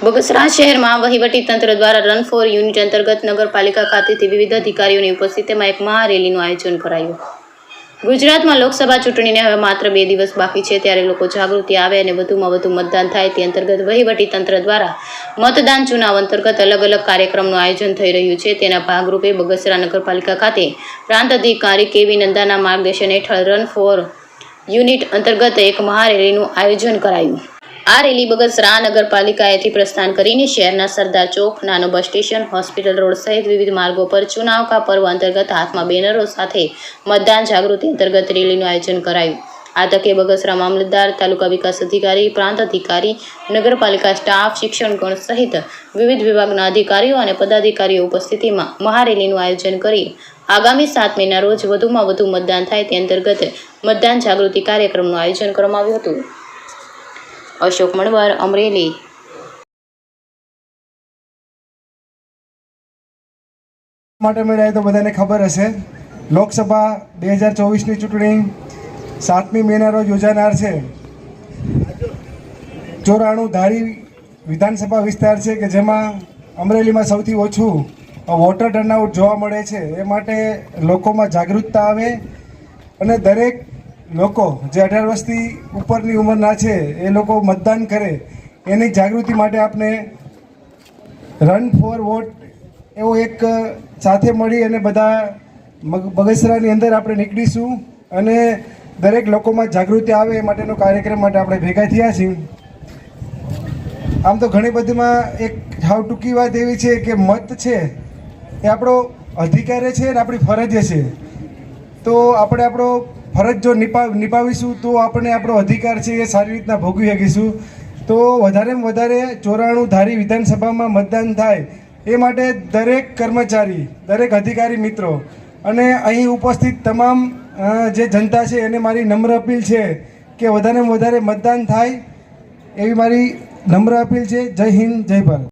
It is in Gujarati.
બગસરા શહેરમાં વહીવટીતંત્ર દ્વારા રન ફોર યુનિટ અંતર્ગત નગરપાલિકા ખાતેથી વિવિધ અધિકારીઓની ઉપસ્થિતિમાં એક મહારેલીનું આયોજન કરાયું. ગુજરાતમાં લોકસભા ચૂંટણીને હવે માત્ર 2 દિવસ બાકી છે, ત્યારે લોકો જાગૃતિ આવે અને વધુમાં વધુ મતદાન થાય તે અંતર્ગત વહીવટીતંત્ર દ્વારા મતદાન ચુનાવ અંતર્ગત અલગ અલગ કાર્યક્રમનું આયોજન થઈ રહ્યું છે. તેના ભાગરૂપે બગસરા નગરપાલિકા ખાતે પ્રાંત અધિકારી કેવી નંદાના માર્ગદર્શન હેઠળ રન ફોર યુનિટ અંતર્ગત એક મહારેલીનું આયોજન કરાયું. આ રેલી બગસરા નગરપાલિકાએથી પ્રસ્થાન કરીને શહેરના સરદાર ચોક, નાનો બસ સ્ટેશન, હોસ્પિટલ રોડ સહિત વિવિધ માર્ગો પર ચુનાવ કા પર્વ અંતર્ગત હાથમાં બેનરો સાથે મતદાન જાગૃતિ અંતર્ગત રેલીનું આયોજન કરાયું. આ તકે બગસરા મામલતદાર, તાલુકા વિકાસ અધિકારી, પ્રાંત અધિકારી, નગરપાલિકા સ્ટાફ, શિક્ષણગણ સહિત વિવિધ વિભાગના અધિકારીઓ અને પદાધિકારીઓ ઉપસ્થિતિમાં મહારેલીનું આયોજન કરી આગામી 7 મેના રોજ વધુમાં વધુ મતદાન થાય તે અંતર્ગત મતદાન જાગૃતિ કાર્યક્રમનું આયોજન કરવામાં આવ્યું હતું. અશોક મણવર, અમરેલી. માટે મળ્યા તો બધાને ખબર હશે, લોકસભા 2024ની ચૂંટણી 7મી મેના રોજ યોજાનાર છે. 94 ધારી વિધાનસભા વિસ્તાર છે કે જેમાં અમરેલીમાં સૌથી ઓછું વોટર ટર્નઆઉટ જોવા મળે છે. એ માટે લોકોમાં જાગૃતતા આવે અને દરેક લોકો જે 18 વર્ષથી ઉપરની ઉંમરના છે એ લોકો મતદાન કરે, એની જાગૃતિ માટે આપણે રન ફોર વોટ એવો એક સાથે મળી અને બધા બગસરાની અંદર આપણે નીકળીશું અને દરેક લોકોમાં જાગૃતિ આવે એ માટેનો કાર્યક્રમ માટે આપણે ભેગા થયા છીએ. આમ તો ઘણી બધીમાં એક હાવ ટૂંકી વાત એવી છે કે મત છે એ આપણો અધિકાર છે અને આપણી ફરજ છે. તો આપણે આપણો ફરજ જો નિભાવીશું તો આપણે આપણો અધિકાર છે એ સારી રીતના ભોગવી શકીશું. તો વધારેમાં વધારે 94 ધારી વિધાનસભામાં મતદાન થાય એ માટે દરેક કર્મચારી, દરેક અધિકારી મિત્રો અને અહીં ઉપસ્થિત તમામ જે જનતા છે એને મારી નમ્ર અપીલ છે કે વધારેમાં વધારે મતદાન થાય એવી મારી નમ્ર અપીલ છે. જય હિન્દ, જય ભારત.